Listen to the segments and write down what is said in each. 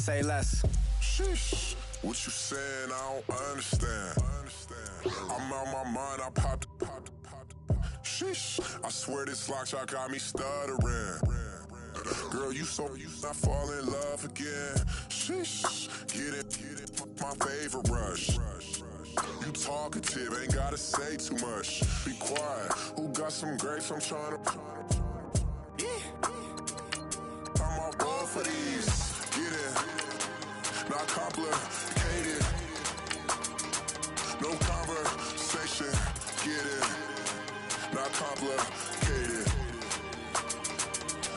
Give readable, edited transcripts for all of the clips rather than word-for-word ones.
Say less. Sheesh. What you saying? I don't understand. I'm out my mind. I popped. Sheesh. I swear this lock shot got me stuttering. Girl, you not fall in love again. Sheesh. Get it. My favorite rush. You talkative, ain't gotta say too much. Be quiet. Who got some grapes? I'm trying to. I'm off board for these. Get it. Not complicated. No conversation. Get it. Not complicated.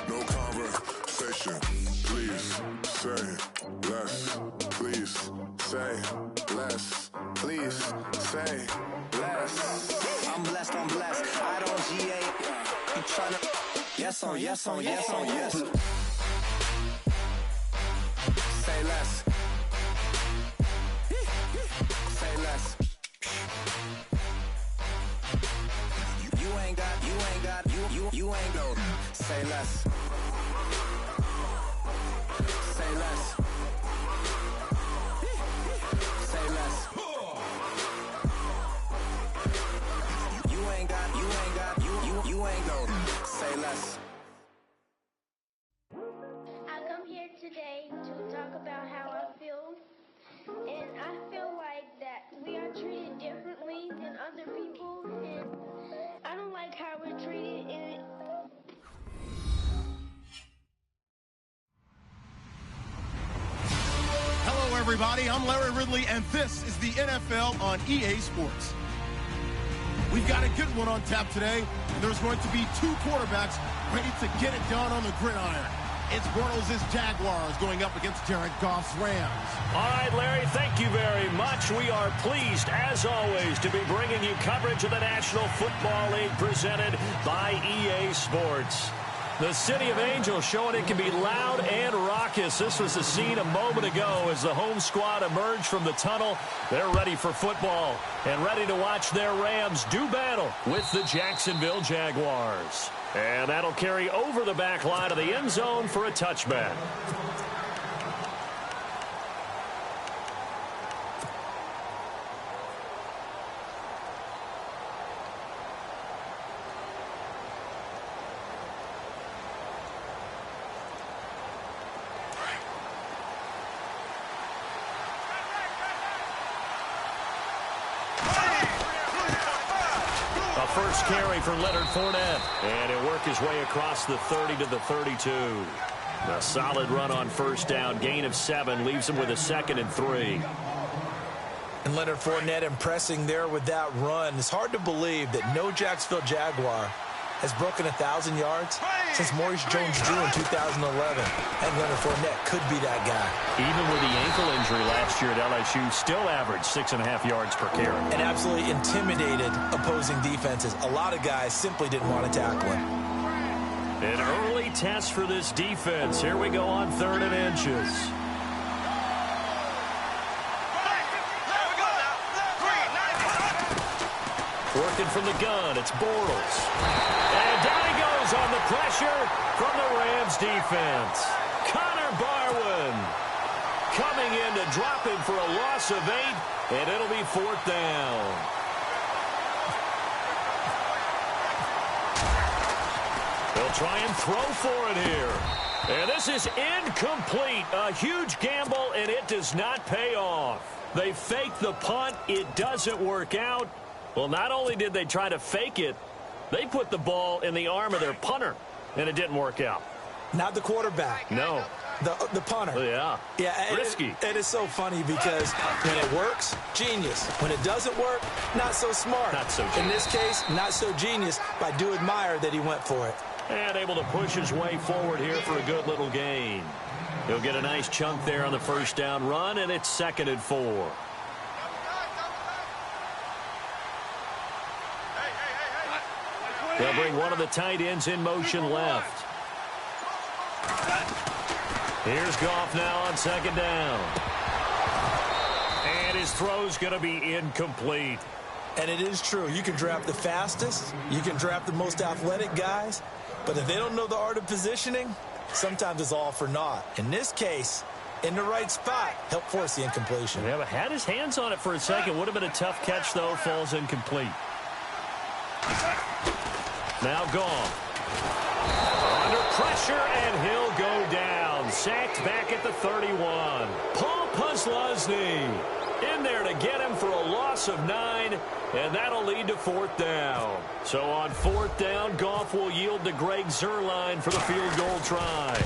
No conversation. Please say less. Please say less. Please say less. I'm blessed. I don't GA. You tryna. Yes on yes. Say less. Say less. You ain't got. You ain't go. Say less. Say less. Say less. You ain't got. You ain't go. Say less. I come here today to talk about how I feel, and I feel like that we are treated differently than other people, and I don't like how we're treated. And Hello, everybody. I'm Larry Ridley, and this is the NFL on EA Sports. We've got a good one on tap today, and there's going to be two quarterbacks ready to get it done on the gridiron. It's Bortles' Jaguars going up against Jared Goff's Rams. All right, Larry, thank you very much. We are pleased, as always, to be bringing you coverage of the National Football League presented by EA Sports. The City of Angels showing it can be loud and raucous. This was the scene a moment ago as the home squad emerged from the tunnel. They're ready for football and ready to watch their Rams do battle with the Jacksonville Jaguars. And that'll carry over the back line of the end zone for a touchback. First carry for Leonard Fournette, and he'll work his way across the 30 to the 32. A solid run on first down, gain of 7, leaves him with a 2nd and 3. And Leonard Fournette impressing there with that run. It's hard to believe that no Jacksonville Jaguar has broken 1,000 yards since Maurice Jones-Drew in 2011. And Leonard Fournette could be that guy. Even with the ankle injury last year at LSU, still averaged 6.5 yards per carry. And absolutely intimidated opposing defenses. A lot of guys simply didn't want to tackle him. An early test for this defense. Here we go on 3rd and inches. Working from the gun, it's Bortles. And down he goes on the pressure from the Rams defense. Connor Barwin coming in to drop him for a loss of 8, and it'll be 4th down. They'll try and throw for it here. And this is incomplete. A huge gamble, and it does not pay off. They fake the punt. It doesn't work out. Well, not only did they try to fake it, they put the ball in the arm of their punter, and it didn't work out. Not the quarterback. No. The punter. Yeah. Yeah. Risky. It is so funny because when it works, genius. When it doesn't work, not so smart. Not so genius. In this case, not so genius, but I do admire that he went for it. And able to push his way forward here for a good little gain. He'll get a nice chunk there on the first down run, and it's 2nd and 4. They'll bring one of the tight ends in motion left. Here's Goff now on 2nd down. And his throw's going to be incomplete. And it is true. You can draft the fastest. You can draft the most athletic guys. But if they don't know the art of positioning, sometimes it's all for naught. In this case, in the right spot, helped force the incompletion. Yeah, but had his hands on it for a second. Would have been a tough catch, though. Falls incomplete. Now Goff. Under pressure, and he'll go down. Sacked back at the 31. Paul Posluszny in there to get him for a loss of 9, and that'll lead to 4th down. So on 4th down, Goff will yield to Greg Zuerlein for the field goal try.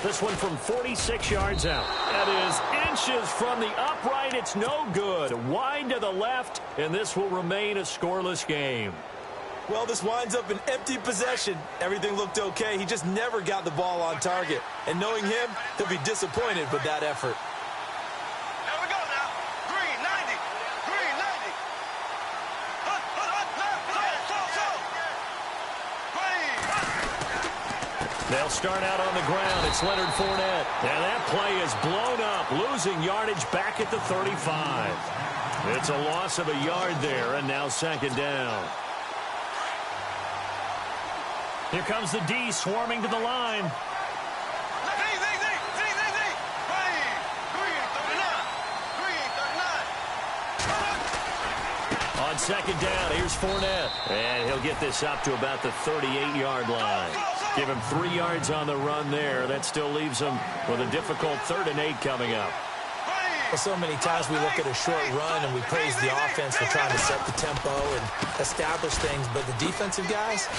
This one from 46 yards out. That is inches from the upright. It's no good. Wide to the left, and this will remain a scoreless game. Well, this winds up an empty possession. Everything looked okay. He just never got the ball on target. And knowing him, he'll be disappointed with that effort. Here we go now. Green, 90. Green, 90. Green. They'll start out on the ground. It's Leonard Fournette. And that play is blown up, losing yardage back at the 35. It's a loss of a yard there, and now 2nd down. Here comes the D swarming to the line. On 2nd down, here's Fournette. And he'll get this up to about the 38-yard line. Give him 3 yards on the run there. That still leaves him with a difficult 3rd and 8 coming up. Well, so many times we look at a short run and we praise the offense for trying to set the tempo and establish things, but the defensive guys,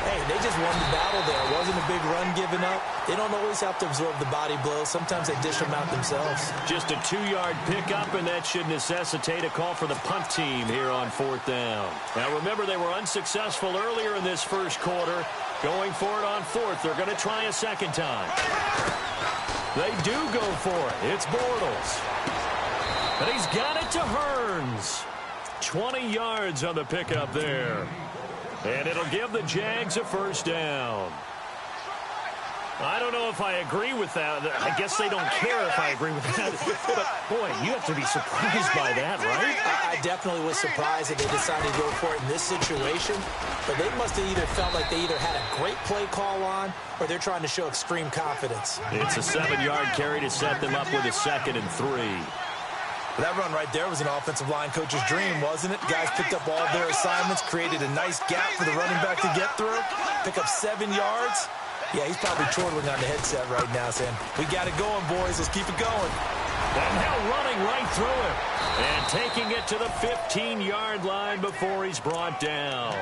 hey, they just won the battle there. It wasn't a big run given up. They don't always have to absorb the body blows. Sometimes they dish them out themselves. Just a 2-yard pickup, and that should necessitate a call for the punt team here on 4th down. Now, remember, they were unsuccessful earlier in this first quarter. Going for it on 4th. They're going to try a 2nd time. They do go for it. It's Bortles. And he's got it to Hearns. 20 yards on the pickup there. And it'll give the Jags a 1st down. I don't know if I agree with that. I guess they don't care if I agree with that. But, boy, you have to be surprised by that, right? I definitely was surprised that they decided to go for it in this situation. But they must have either felt like they either had a great play call on or they're trying to show extreme confidence. It's a 7-yard carry to set them up with a 2nd and 3. That run right there was an offensive line coach's dream, wasn't it? Guys picked up all their assignments, created a nice gap for the running back to get through, pick up 7 yards. Yeah, he's probably chortling on the headset right now saying, we got it going, boys. Let's keep it going. And now running right through him. And taking it to the 15-yard line before he's brought down.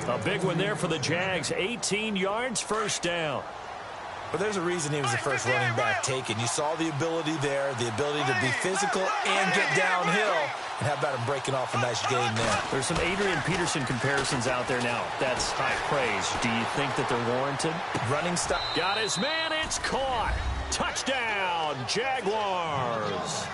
A big one there for the Jags. 18 yards, 1st down. But there's a reason he was the first running back taken. You saw the ability there, the ability to be physical and get downhill. And how about him breaking off a nice gain there? There's some Adrian Peterson comparisons out there now. That's high praise. Do you think that they're warranted? Running stop. Got his man. It's caught. Touchdown, Jaguars.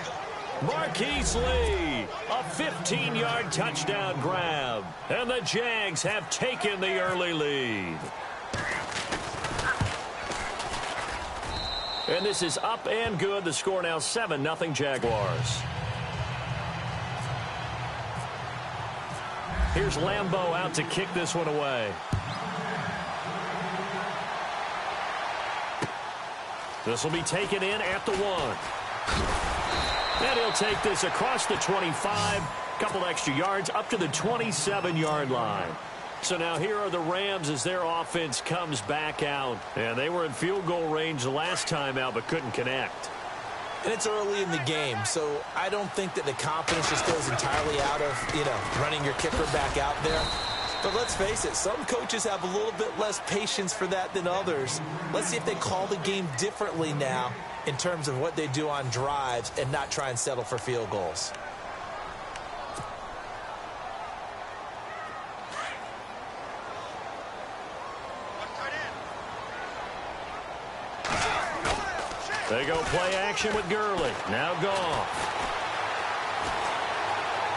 Marquise Lee, a 15-yard touchdown grab. And the Jags have taken the early lead. And this is up and good. The score now 7-0 Jaguars. Here's Lambeau out to kick this one away. This will be taken in at the 1. And he'll take this across the 25. Couple extra yards up to the 27-yard line. So now here are the Rams as their offense comes back out. And they were in field goal range the last time out but couldn't connect. And it's early in the game, so I don't think that the confidence just goes entirely out of, running your kicker back out there. But let's face it, some coaches have a little bit less patience for that than others. Let's see if they call the game differently now in terms of what they do on drives and not try and settle for field goals. They go play action with Gurley. Now Goff.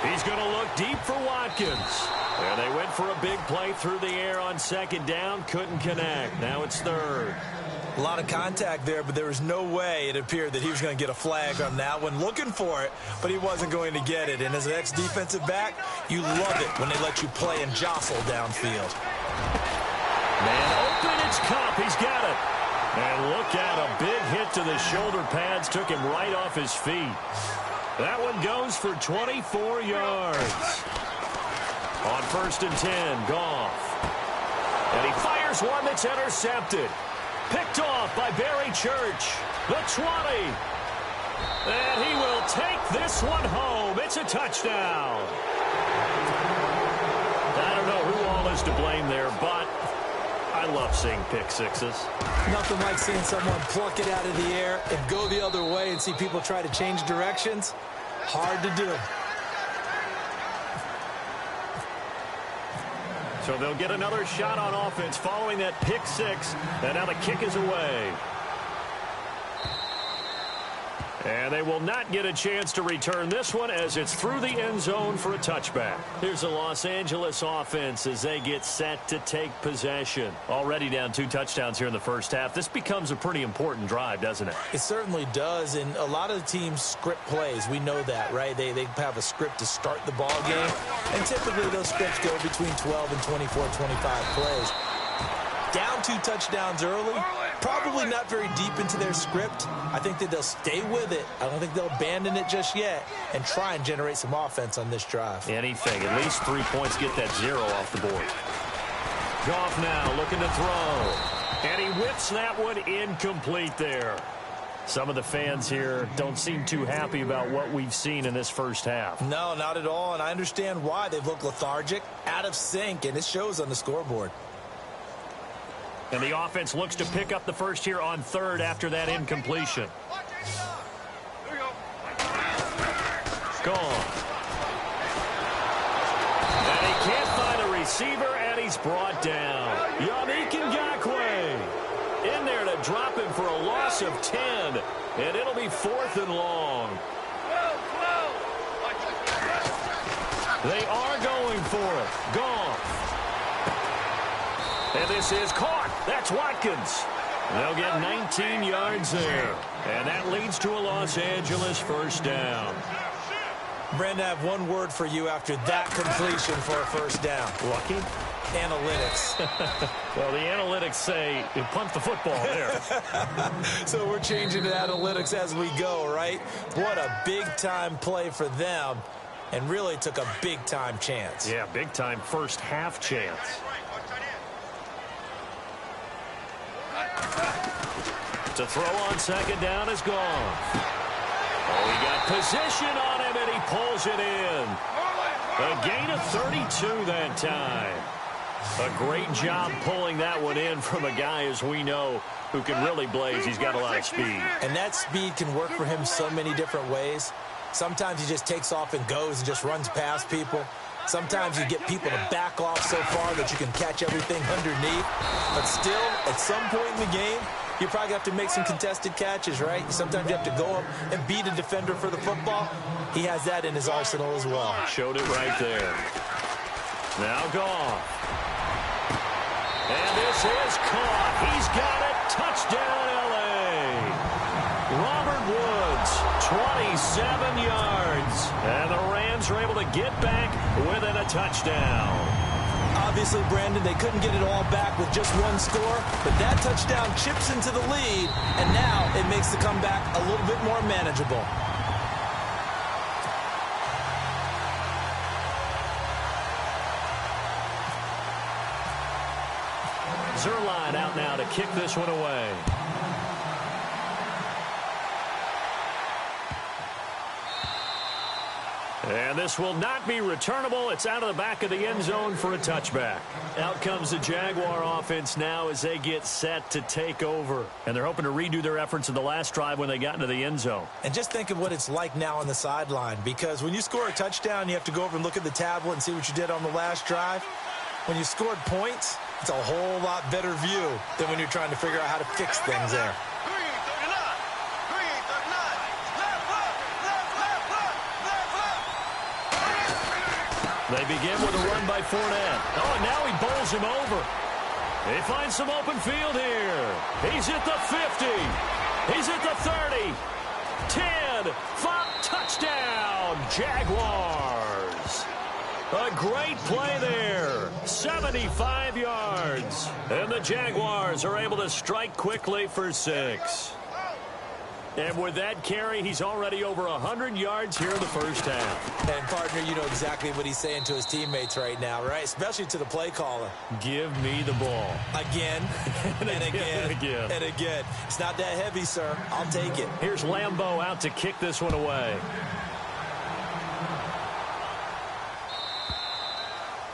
He's going to look deep for Watkins. And they went for a big play through the air on 2nd down. Couldn't connect. Now it's 3rd. A lot of contact there, but there was no way it appeared that he was going to get a flag on that one. Looking for it, but he wasn't going to get it. And as an ex-defensive back, you love it when they let you play and jostle downfield. Man open, it's Kupp. He's got it. And look at a big hit to the shoulder pads. Took him right off his feet. That one goes for 24 yards. On 1st and 10, Goff. And he fires one that's intercepted. Picked off by Barry Church. The 20. And he will take this one home. It's a touchdown. I don't know who all is to blame there, but I love seeing pick sixes. Nothing like seeing someone pluck it out of the air and go the other way and see people try to change directions. Hard to do. So they'll get another shot on offense following that pick six. And now the kick is away. And they will not get a chance to return this one as it's through the end zone for a touchback. Here's the Los Angeles offense as they get set to take possession. Already down 2 touchdowns here in the first half. This becomes a pretty important drive, doesn't it? It certainly does, and a lot of the teams script plays. We know that, right? They have a script to start the ball game, and typically those scripts go between 12 and 24, 25 plays. Down 2 touchdowns early, probably not very deep into their script. I think that they'll stay with it. I don't think they'll abandon it just yet and try and generate some offense on this drive. Anything. At least 3 points. Get that 0 off the board. Goff now looking to throw. And he whips that one incomplete there. Some of the fans here don't seem too happy about what we've seen in this first half. No, not at all, and I understand why. They've looked lethargic, out of sync, and it shows on the scoreboard. And the offense looks to pick up the first here on 3rd after that incompletion. Gone. And he can't find a receiver, and he's brought down. Yannick Ngakoue in there to drop him for a loss of 10. And it'll be 4th and long. They are going for it. Goff. And this is caught. That's Watkins. They'll get 19 yards there. And that leads to a Los Angeles first down. Brandon, I have one word for you after that completion for a first down. Lucky? Analytics. Well, the analytics say you punt the football there. So we're changing to analytics as we go, right? What a big-time play for them. And really took a big-time chance. Yeah, big-time first half chance. To throw on 2nd down is gone. Oh, he got position on him, and he pulls it in. A gain of 32 that time. A great job pulling that one in from a guy, as we know, who can really blaze. He's got a lot of speed. And that speed can work for him so many different ways. Sometimes he just takes off and goes and just runs past people. Sometimes you get people to back off so far that you can catch everything underneath. But still, at some point in the game, you probably have to make some contested catches, right? Sometimes you have to go up and beat a defender for the football. He has that in his arsenal as well. Showed it right there. Now Goff. And this is caught. He's got it. Touchdown, L.A. Robert Woods, 27 yards. And the Rams are able to get back within a touchdown. Obviously, Brandon, they couldn't get it all back with just one score, but that touchdown chips into the lead, and now it makes the comeback a little bit more manageable. Zerline out now to kick this one away. And this will not be returnable. It's out of the back of the end zone for a touchback. Out comes the Jaguar offense now as they get set to take over. And they're hoping to redo their efforts in the last drive when they got into the end zone. And just think of what it's like now on the sideline, because when you score a touchdown, you have to go over and look at the tablet and see what you did on the last drive. When you scored points, it's a whole lot better view than when you're trying to figure out how to fix things there. They begin with a run by Fournette. Oh, and now he bowls him over. They find some open field here. He's at the 50. He's at the 30. 10. 5. Touchdown, Jaguars. A great play there. 75 yards. And the Jaguars are able to strike quickly for 6. And with that carry, he's already over 100 yards here in the first half. And, partner, you know exactly what he's saying to his teammates right now, right? Especially to the play caller. Give me the ball. Again, and again, and again. It's not that heavy, sir. I'll take it. Here's Lambeau out to kick this one away.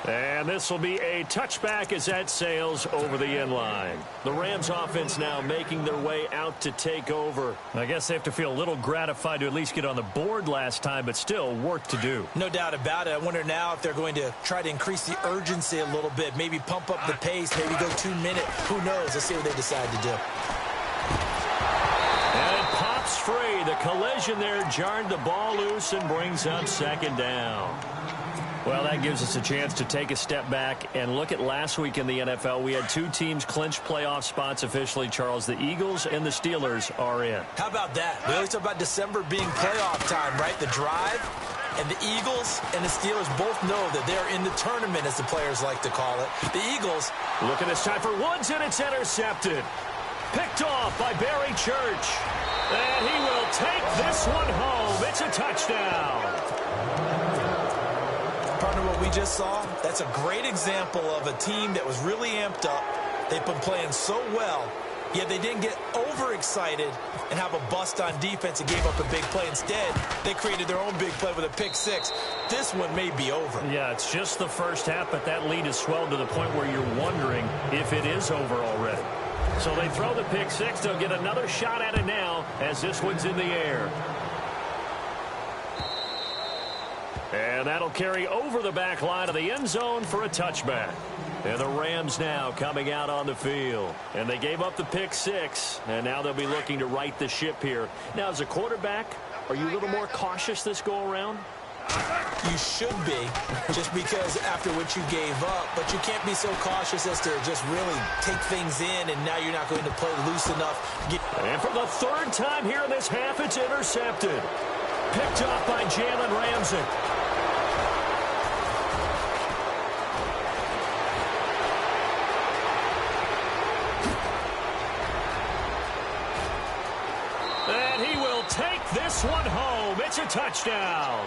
And this will be a touchback as that sails over the end line. The Rams offense now making their way out to take over. I guess they have to feel a little gratified to at least get on the board last time, but still work to do. No doubt about it. I wonder now if they're going to try to increase the urgency a little bit, maybe pump up the pace, maybe go 2 minutes. Who knows? Let's see what they decide to do. And it pops free. The collision there jarred the ball loose and brings up second down. Well, that gives us a chance to take a step back and look at last week in the NFL. We had 2 teams clinch playoff spots officially, Charles. The Eagles and the Steelers are in. How about that? We always talk about December being playoff time, right? The drive. And the Eagles and the Steelers both know that they're in the tournament, as the players like to call it. The Eagles. Looking this time for Woods, and it's intercepted. Picked off by Barry Church. And he will take this one home. It's a touchdown. Partner, what we just saw, that's a great example of a team that was really amped up. They've been playing so well, yet they didn't get overexcited and have a bust on defense and gave up a big play. Instead, they created their own big play with a pick 6. This one may be over. Yeah, it's just the first half, but that lead has swelled to the point where you're wondering if it is over already. So they throw the pick 6. They'll get another shot at it now as this one's in the air. And that'll carry over the back line of the end zone for a touchback. And the Rams now coming out on the field. And they gave up the pick 6, and now they'll be looking to right the ship here. Now, as a quarterback, are you a little more cautious this go-around? You should be, just because after what you gave up. But you can't be so cautious as to just really take things in, and now you're not going to play loose enough. And for the 3rd time here in this half, it's intercepted. Picked off by Jalen Ramsey. And he will take this one home. It's a touchdown.